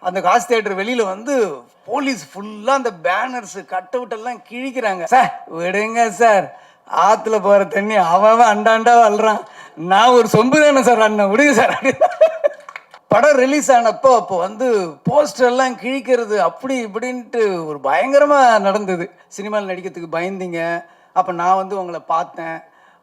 அந்த காசு தியேட்டர் வெளியில் வந்து போலீஸ் ஃபுல்லாக அந்த பேனர்ஸு கட் அவுட் எல்லாம் கிழிக்கிறாங்க. சார் விடுங்க சார், ஆற்றுல போகிற தண்ணி அவன் அண்டாண்டா வளரான், நான் ஒரு சொம்பு தானே சார் அண்ணன், விடுங்க சார். படம் ரிலீஸ் ஆனப்போ அப்போ வந்து போஸ்டர்லாம் கிழிக்கிறது அப்படி இப்படின்ட்டு ஒரு பயங்கரமாக நடந்தது. சினிமாவில் நடிக்கிறதுக்கு பயந்தீங்க. அப்போ நான் வந்து உங்களை பார்த்தேன்,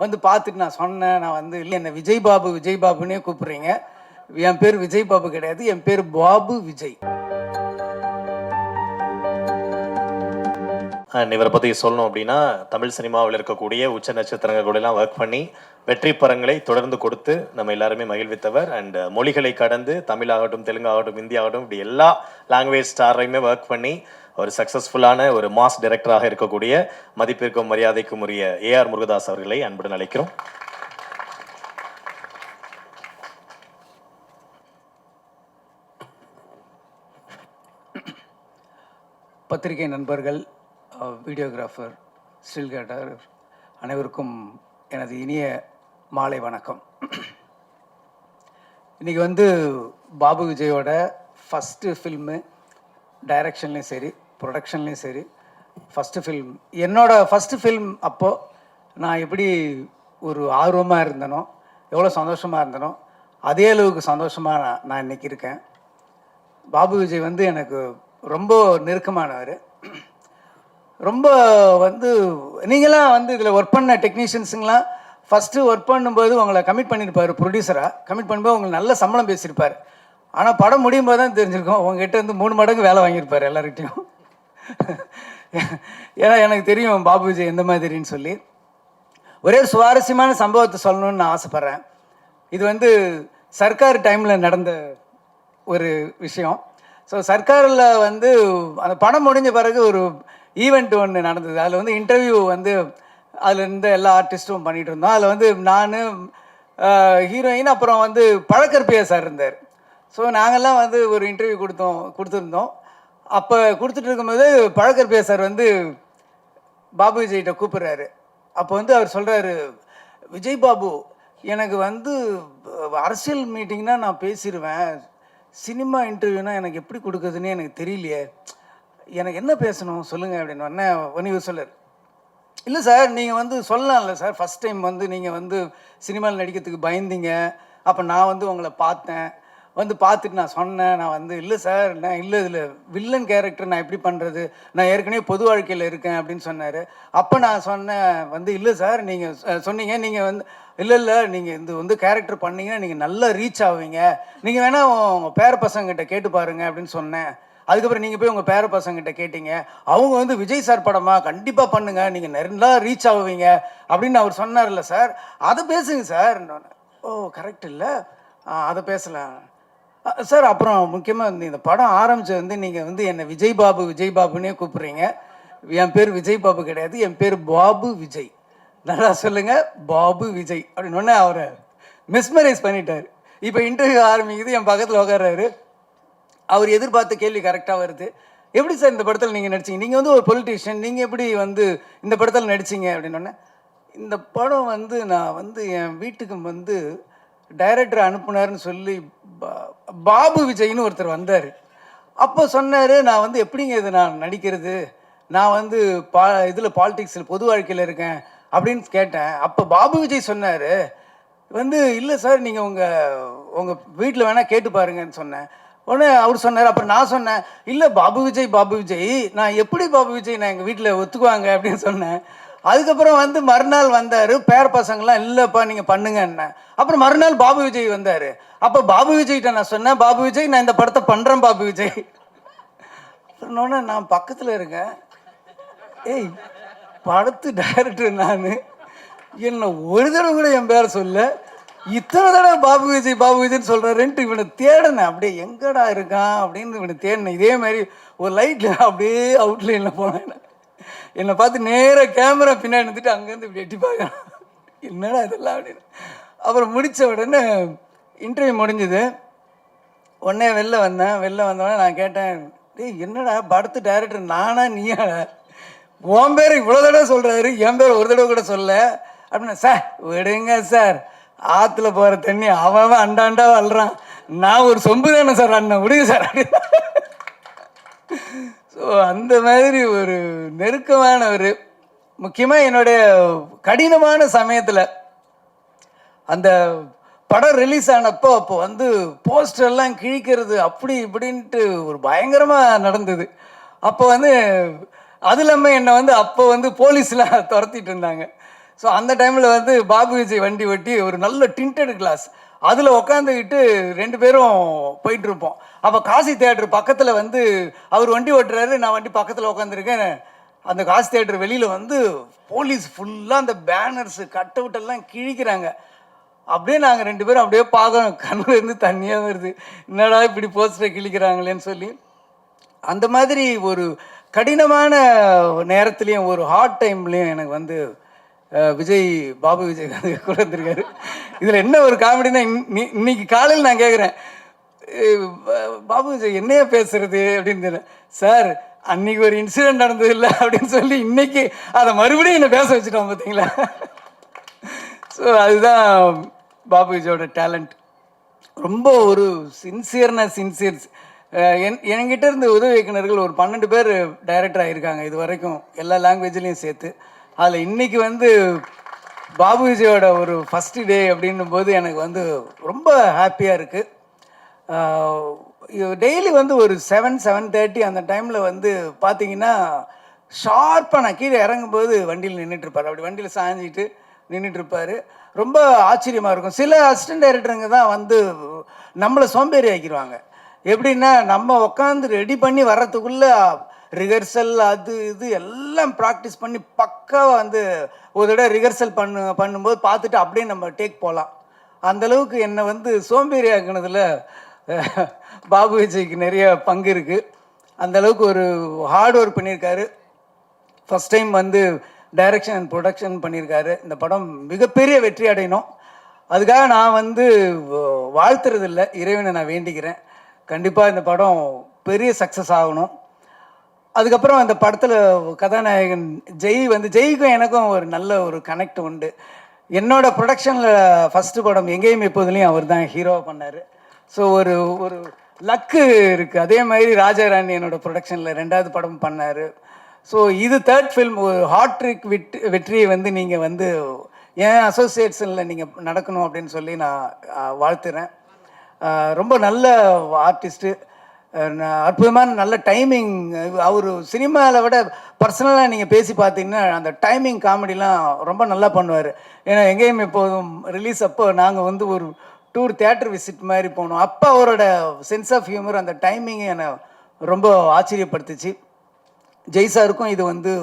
வந்து பார்த்துட்டு நான் சொன்னேன், நான் வந்து இல்லை என்ன விஜய் பாபு விஜய் பாபுன்னே கூப்பிட்றீங்க, என் பேர் விஜய் பாபு கிடையாது, என் பேர் பாபு விஜய். இவரை பற்றி சொல்லணும் அப்படின்னா, தமிழ் சினிமாவில் இருக்கக்கூடிய உச்ச நட்சத்திரங்கள் கூட எல்லாம் ஒர்க் பண்ணி வெற்றி படங்களை தொடர்ந்து கொடுத்து நம்ம எல்லாருமே மகிழ்வித்தவர். அண்ட் மொழிகளை கடந்து தமிழாகட்டும், தெலுங்காகட்டும், ஹிந்தி ஆகட்டும், இப்படி எல்லா லாங்குவேஜ் ஸ்டாரையுமே ஒர்க் பண்ணி ஒரு சக்ஸஸ்ஃபுல்லான ஒரு மாஸ் டைரக்டராக இருக்கக்கூடிய மதிப்பிற்கும் மரியாதைக்கும் உரிய ஏஆர் முருகதாஸ் அவர்களை அன்புடன் அழைக்கிறோம். பத்திரிகை நண்பர்கள், வீடியோகிராஃபர், ஸ்டில் கேட்டர் அனைவருக்கும் எனது இனிய மாலை வணக்கம். இன்றைக்கி வந்து பாபு விஜயோட ஃபஸ்ட்டு ஃபில்மு, டைரக்ஷன்லேயும் சரி ப்ரொடக்ஷன்லேயும் சரி ஃபஸ்ட்டு ஃபில்ம். என்னோடய ஃபஸ்ட்டு ஃபில்ம் அப்போது நான் எப்படி ஒரு ஆர்வமாக இருந்தனோ, எவ்வளோ சந்தோஷமாக இருந்தனோ, அதே அளவுக்கு சந்தோஷமாக நான் இன்றைக்கி இருக்கேன். பாபு விஜய் வந்து எனக்கு ரொம்ப நெருக்கமானவர். ரொம்ப வந்து நீங்களாம் வந்து இதில் ஒர்க் பண்ண டெக்னீஷியன்ஸுங்களாம் ஃபஸ்ட்டு ஒர்க் பண்ணும்போது உங்களை கமிட் பண்ணியிருப்பார், ப்ரொடியூசராக கமிட் பண்ணும்போது உங்களுக்கு நல்ல சம்பளம் பேசியிருப்பார். ஆனால் படம் முடியும் போது தான் தெரிஞ்சிருக்கும் உங்ககிட்ட வந்து 3 மடங்கு வேலை வாங்கியிருப்பார் எல்லார்கிட்டையும். ஏன்னா எனக்கு தெரியும் பாபு விஜய் எந்த மாதிரின்னு சொல்லி. ஒரே சுவாரஸ்யமான சம்பவத்தை சொல்லணும்னு நான் ஆசைப்பட்றேன். இது வந்து சர்க்கார் டைமில் நடந்த ஒரு விஷயம். ஸோ சர்க்காரில் வந்து அந்த படம் முடிஞ்ச பிறகு ஒரு ஈவெண்ட் ஒன்று நடந்தது. அதில் வந்து இன்டர்வியூ வந்து அதில் இருந்த எல்லா ஆர்டிஸ்ட்டும் பண்ணிகிட்டு இருந்தோம். அதில் வந்து நான், ஹீரோயின், அப்புறம் வந்து பழக்கற்பியா சார் இருந்தார். ஸோ நாங்கள்லாம் வந்து ஒரு இன்டர்வியூ கொடுத்துருந்தோம். அப்போ கொடுத்துட்டு இருக்கும்போது பழக்கற்பியா சார் வந்து பாபு விஜய்கிட்ட கூப்பிட்றாரு. அப்போ வந்து அவர் சொல்கிறாரு, விஜய் பாபு, எனக்கு வந்து அரசியல் மீட்டிங்னால் நான் பேசிடுவேன், சினிமா இன்டர்வியூனா எனக்கு எப்படி கொடுக்குறதுன்னு எனக்கு தெரியலையே, எனக்கு என்ன பேசணும் சொல்லுங்கள் அப்படின்னு. உடனே சொல்லார், இல்லை சார் நீங்கள் வந்து சொல்லலாம்ல சார், ஃபஸ்ட் டைம் வந்து நீங்கள் வந்து சினிமாவில் நடிக்கிறதுக்கு பயந்தீங்க, அப்போ நான் வந்து உங்களை பார்த்தேன், வந்து பார்த்துட்டு நான் சொன்னேன், நான் வந்து இல்லை சார், நான் இல்லை இதில் வில்லன் கேரக்டர் நான் எப்படி பண்ணுறது, நான் ஏற்கனவே பொது வாழ்க்கையில் இருக்கேன் அப்படின்னு சொன்னார். அப்போ நான் சொன்னேன் வந்து, இல்லை சார் நீங்கள் சொன்னீங்க, நீங்கள் வந்து இல்லை நீங்கள் இது வந்து கேரக்டர் பண்ணிங்கன்னா நீங்கள் நல்லா ரீச் ஆவீங்க, நீங்கள் வேணால் உங்கள் பேர பசங்கிட்ட கேட்டு பாருங்க அப்படின்னு சொன்னேன். அதுக்கப்புறம் நீங்கள் போய் உங்கள் பேர பசங்கிட்ட கேட்டீங்க, அவங்க வந்து விஜய் சார் படமா கண்டிப்பாக பண்ணுங்கள், நீங்கள் நல்லா ரீச் ஆவீங்க அப்படின்னு அவர் சொன்னார்ல சார், அதை பேசுங்க சார். ஓ கரெக்ட் இல்லை, அதை பேசலாம் சார். அப்புறம் முக்கியமாக இந்த படம் ஆரம்பித்தது வந்து நீங்கள் வந்து என்னை விஜய் பாபுன்னே கூப்பிட்றீங்க, என் பேர் விஜய் பாபு கிடையாது, என் பேர் பாபு விஜய், நல்லா சொல்லுங்கள் பாபு விஜய் அப்படின்னு அவரை மிஸ்மரைஸ் பண்ணிட்டார். இப்போ இன்டர்வியூ ஆரம்பிக்குது, என் பக்கத்தில் உட்கார்றாரு. அவர் எதிர்பார்த்த கேள்வி கரெக்டாக வருது. எப்படி சார் இந்த படத்தில் நீங்கள் நடிச்சிங்க, நீங்கள் வந்து ஒரு பொலிட்டீஷியன், நீங்கள் எப்படி வந்து இந்த படத்தில் நடிச்சிங்க அப்படின்னோடனே, இந்த படம் வந்து நான் வந்து என் வீட்டுக்கு வந்து டைரக்டர் அனுப்புனார்னு சொல்லி பாபு விஜய்னு ஒருத்தர் வந்தார். அப்போ சொன்னார், நான் வந்து எப்படிங்க இதை நான் நடிக்கிறது, நான் வந்து இதில் பாலிடிக்ஸில் பொது வாழ்க்கையில் இருக்கேன் அப்படின்னு கேட்டேன். அப்போ பாபு விஜய் சொன்னார் வந்து, இல்லை சார் நீங்கள் உங்கள் வீட்டில் வேணால் கேட்டு பாருங்கன்னு சொன்னேன். உடனே அவர் சொன்னார். அப்புறம் நான் சொன்னேன், இல்லை பாபு விஜய், நான் எப்படி பாபு விஜய் நான் எங்கள் வீட்டில் ஒத்துக்குவாங்க அப்படின்னு சொன்னேன். அதுக்கப்புறம் வந்து மறுநாள் வந்தார், பேர பசங்களாம் இல்லைப்பா நீங்கள் பண்ணுங்கன்னேன். அப்புறம் மறுநாள் பாபு விஜய் வந்தார். அப்போ பாபு விஜய்கிட்ட நான் சொன்னேன், பாபு விஜய் நான் இந்த படத்தை பண்ணுறேன் பாபு விஜய் சொன்னோன்னே நான் பக்கத்தில் இருக்கேன், ஏய் படத்து டைரக்டர் நான், என்ன ஒரு தடவை கூட என் பேரை சொல்ல, இத்தனை தடவை பாபு விஜய்னு சொல்கிறாருன்ட்டு இவனை தேடினேன். அப்படியே எங்கடா இருக்கான் அப்படின்னு இவனை தேடினேன். இதே மாதிரி ஒரு லைட்டில் அப்படியே அவுட்லைனில் போனேன். என்னை பார்த்து நேராக கேமரா பின்னாடி இருந்துட்டு அங்கேருந்து இப்படி எட்டி பார்க்குறான், என்னடா இதெல்லாம் அப்படின்னு. அப்புறம் முடித்த உடனே இன்டர்வியூ முடிஞ்சுது. உடனே வெளில வந்தோடனே நான் கேட்டேன், டேய் என்னடா படத்து டைரக்டர் நானா நீயா, உன் பேர் இவ்வளோ தடவை சொல்கிறாரு, என் பேர் ஒரு தடவை கூட சொல்ல அப்படின்னா. சார் விடுங்க சார், ஆற்றுல போகிற தண்ணி அவன் அண்டாண்டா வளரான், நான் ஒரு சொம்பு தானே சார் அண்ணன், விடுங்க சார். ஸோ அந்த மாதிரி ஒரு நெருக்கமான ஒரு, முக்கியமாக என்னுடைய கடினமான சமயத்தில் அந்த படம் ரிலீஸ் ஆனப்போ அப்போ வந்து போஸ்டர்லாம் கிழிக்கிறது அப்படி இப்படின்ட்டு ஒரு பயங்கரமாக நடந்தது. அப்போ வந்து அது இல்லாமல் என்னை வந்து அப்போ வந்து போலீஸ்லாம் துரத்திட்டு இருந்தாங்க. ஸோ அந்த டைமில் வந்து பாபு விஜய் வண்டி ஒட்டி ஒரு நல்ல டிண்டட் கிளாஸ் அதில் உக்காந்துக்கிட்டு 2 பேரும் போயிட்டுருப்போம். அப்போ காசி தேட்டர் பக்கத்தில் வந்து அவர் வண்டி ஓட்டுறாரு, நான் வண்டி பக்கத்தில் உட்காந்துருக்கேன். அந்த காசி தேட்டர் வெளியில் வந்து போலீஸ் ஃபுல்லாக அந்த பேனர்ஸு கட் அவுட் எல்லாம் கிழிக்கிறாங்க. அப்படியே நாங்கள் 2 பேரும் அப்படியே பார்க்குறோம், கண்ணுலேருந்து தண்ணியாக வருது, என்னடா இப்படி போஸ்டரை கிழிக்கிறாங்களேன்னு சொல்லி. அந்த மாதிரி ஒரு கடினமான நேரத்துலையும் ஒரு ஹார்ட் டைம்லேயும் எனக்கு வந்து விஜய், பாபு விஜய் வந்து கூட இருந்திருக்காரு. இதில் என்ன ஒரு காமெடினா, இன்னைக்கு காலையில் நான் கேட்குறேன், பாபு விஜய் என்னையா பேசுறது அப்படின்னு. சார் அன்னைக்கு ஒரு இன்சிடென்ட் நடந்தது இல்லை அப்படின்னு சொல்லி இன்னைக்கு அதை மறுபடியும் என்னை பேச வச்சுட்டோம் பார்த்தீங்களா. ஸோ அதுதான் பாபு விஜயோட டேலண்ட். ரொம்ப ஒரு சின்சியர். என்கிட்ட இருந்து உதவி இயக்குனர்கள் ஒரு 12 பேர் டைரக்டர் ஆகியிருக்காங்க இது வரைக்கும், எல்லா லாங்குவேஜ்லேயும் சேர்த்து. அதில் இன்றைக்கி வந்து பாபு விஜயோட ஒரு ஃபஸ்ட்டு டே அப்படின்னும் போது எனக்கு வந்து ரொம்ப ஹாப்பியாக இருக்குது. டெய்லி வந்து ஒரு 7:30 அந்த டைமில் வந்து பார்த்தீங்கன்னா ஷார்ப்பாக நான் கீழே இறங்கும்போது வண்டியில் நின்றுட்டுருப்பார். அப்படி வண்டியில் சாஞ்சிட்டு நின்றுட்டுருப்பார். ரொம்ப ஆச்சரியமாக இருக்கும். சில அசிஸ்டன்ட் டைரக்டருங்க தான் வந்து நம்மளை சோம்பேறி ஆக்கிடுவாங்க. எப்படின்னா, நம்ம உட்காந்து ரெடி பண்ணி வர்றதுக்குள்ளே ரிஹர்சல் அது இது எல்லாம் ப்ராக்டிஸ் பண்ணி பக்காவாக வந்து ஒரு தடவை ரிஹர்சல் பண்ணும்போது பார்த்துட்டு அப்படியே நம்ம டேக் போகலாம். அந்தளவுக்கு என்னை வந்து சோம்பேறி ஆக்கினதில் பாபு விஜய்க்கு நிறைய பங்கு இருக்குது. அந்தளவுக்கு ஒரு ஹார்ட் ஒர்க் பண்ணியிருக்காரு. ஃபஸ்ட் டைம் வந்து டைரக்ஷன் அண்ட் ப்ரொடக்ஷன் பண்ணியிருக்காரு. இந்த படம் மிகப்பெரிய வெற்றி அடையணும். அதுக்காக நான் வந்து வாழ்த்துறதில்லை, இறைவனை நான் வேண்டிக்கிறேன். கண்டிப்பாக இந்த படம் பெரிய சக்ஸஸ் ஆகணும். அதுக்கப்புறம் அந்த படத்தில் கதாநாயகன் ஜெய்க்கும் எனக்கும் ஒரு நல்ல ஒரு கனெக்ட் உண்டு. என்னோட ப்ரொடக்ஷனில் ஃபஸ்ட்டு படம் எங்கேயும் எப்போதுலேயும் அவர் தான் ஹீரோவாக பண்ணார். ஸோ ஒரு ஒரு லக்கு இருக்குது. அதே மாதிரி ராஜாராணி என்னோடய ப்ரொடக்ஷனில் 2வது படம் பண்ணார். ஸோ இது 3rd ஃபில்ம். ஒரு ஹாட்ரிக் வெற்றியை வந்து நீங்கள் வந்து என் அசோசியேட்ஸனில் நீங்கள் நடக்கணும் அப்படின்னு சொல்லி நான் வாழ்த்துறேன். ரொம்ப நல்ல ஆர்டிஸ்ட்டு, அற்புதமான நல்ல டைமிங். அவர் சினிமாவில் விட பர்சனலாக நீங்கள் பேசி பார்த்தீங்கன்னா அந்த டைமிங் காமெடிலாம் ரொம்ப நல்லா பண்ணுவார். ஏன்னா எங்கேயும் எப்போதும் ரிலீஸ் அப்போ நாங்கள் வந்து ஒரு டூர் தியேட்டர் விசிட் மாதிரி போனோம். அப்போ அவரோட சென்ஸ் ஆஃப் ஹியூமர், அந்த டைமிங்கை என்னை ரொம்ப ஆச்சரியப்படுத்துச்சு. ஜெய் சாருக்கும் இது வந்து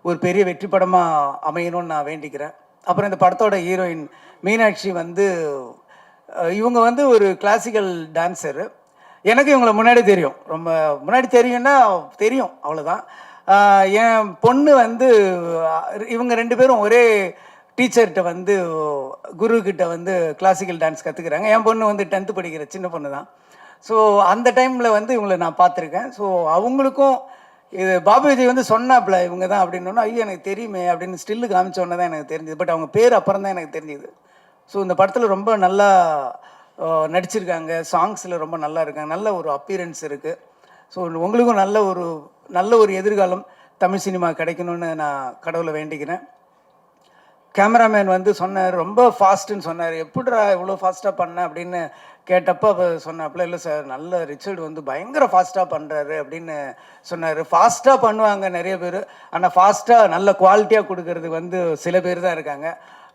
ஒரு பெரிய வெற்றி படமாக அமையணும்னு நான் வேண்டிக்கிறேன். அப்புறம் இந்த படத்தோட ஹீரோயின் மீனாட்சி வந்து இவங்க வந்து ஒரு கிளாசிக்கல் டான்ஸரு. எனக்கு இவங்களை முன்னாடி தெரியும், ரொம்ப முன்னாடி தெரியும்னா தெரியும், அவ்வளோதான். என் பொண்ணு வந்து இவங்க 2 பேரும் ஒரே டீச்சர்கிட்ட வந்து குருக்கிட்ட வந்து கிளாசிக்கல் டான்ஸ் கற்றுக்குறாங்க. என் பொண்ணு வந்து 10th படிக்கிற சின்ன பொண்ணு தான். ஸோ அந்த டைமில் வந்து இவங்களை நான் பார்த்துருக்கேன். ஸோ அவங்களுக்கும் இது பாபு விஜய் வந்து சொன்னாப்புல இவங்க தான் அப்படின்னா, ஐயோ எனக்கு தெரியுமே அப்படின்னு ஸ்டில்லு காமிச்சோன்னே தான் எனக்கு தெரிஞ்சுது. பட் அவங்க பேர் அப்புறம் தான் எனக்கு தெரிஞ்சுது. ஸோ இந்த படத்தில் ரொம்ப நல்லா நடிச்சிருக்காங்க. சாங்ஸில் ரொம்ப நல்லா இருக்காங்க. நல்ல ஒரு அப்பியரன்ஸ் இருக்குது. ஸோ உங்களுக்கும் நல்ல ஒரு எதிர்காலம் தமிழ் சினிமா கிடைக்கணும்னு நான் கடவுளை வேண்டிக்கிறேன். கேமராமேன் வந்து சொன்னார், ரொம்ப ஃபாஸ்ட்டுன்னு சொன்னார். எப்படிடா இவ்வளோ ஃபாஸ்ட்டாக பண்ண அப்படின்னு கேட்டப்போ அப்போ சொன்னாப்புல, இல்லை சார் நல்ல ரிச்சர்டு வந்து பயங்கர ஃபாஸ்ட்டாக பண்ணுறாரு அப்படின்னு சொன்னார். ஃபாஸ்ட்டாக பண்ணுவாங்க நிறைய பேர், ஆனால் ஃபாஸ்ட்டாக நல்ல குவாலிட்டியாக கொடுக்கறது வந்து சில பேர் தான் இருக்காங்க.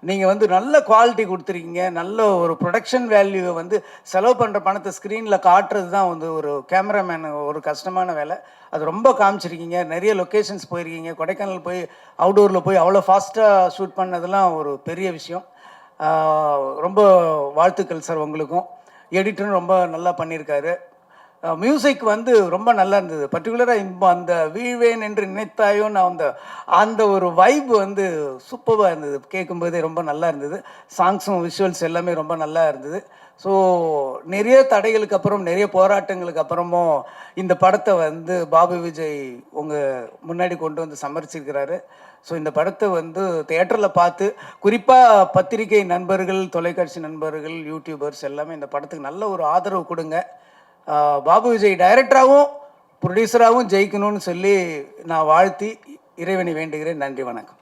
நீங்கள் வந்து நல்ல குவாலிட்டி கொடுத்துருக்கீங்க. நல்ல ஒரு ப்ரொடக்ஷன் வேல்யூவை வந்து செலவு பண்ணுற பணத்தை ஸ்க்ரீனில் காட்டுறது தான் வந்து ஒரு கேமராமேன் ஒரு கஷ்டமான வேலை. அது ரொம்ப காமிச்சிருக்கீங்க. நிறைய லொக்கேஷன்ஸ் போயிருக்கீங்க. கொடைக்கானல் போய் அவுடோரில் போய் அவ்வளோ ஃபாஸ்ட்டாக ஷூட் பண்ணதெல்லாம் ஒரு பெரிய விஷயம். ரொம்ப வாழ்த்துக்கள் சார் உங்களுக்கும். எடிட்டரும் ரொம்ப நல்லா பண்ணியிருக்காரு. மியூசிக் வந்து ரொம்ப நல்லா இருந்தது. பர்டிகுலராக இப்போ அந்த வீழ்வேன் என்று நினைத்தாயோன்னு அந்த ஒரு வைப் வந்து சூப்பராக இருந்தது. கேட்கும்போதே ரொம்ப நல்லா இருந்தது. சாங்ஸும் விஷுவல்ஸ் எல்லாமே ரொம்ப நல்லா இருந்தது. ஸோ நிறைய தடைகளுக்கு அப்புறம், நிறைய போராட்டங்களுக்கு அப்புறமும் இந்த படத்தை வந்து பாபு விஜய் உங்கள் முன்னாடி கொண்டு வந்து சமர்ப்பிச்சிருக்கிறாரு. ஸோ இந்த படத்தை வந்து தியேட்டரில் பார்த்து, குறிப்பாக பத்திரிகை நண்பர்கள், தொலைக்காட்சி நண்பர்கள், யூடியூபர்ஸ் எல்லாமே இந்த படத்துக்கு நல்ல ஒரு ஆதரவு கொடுங்க. பாபு விஜய் டைரக்டராகவும் ப்ரொடியூசராகவும் ஜெயிக்கணும்னு சொல்லி நான் வாழ்த்தி இறைவனை வேண்டுகிறேன். நன்றி, வணக்கம்.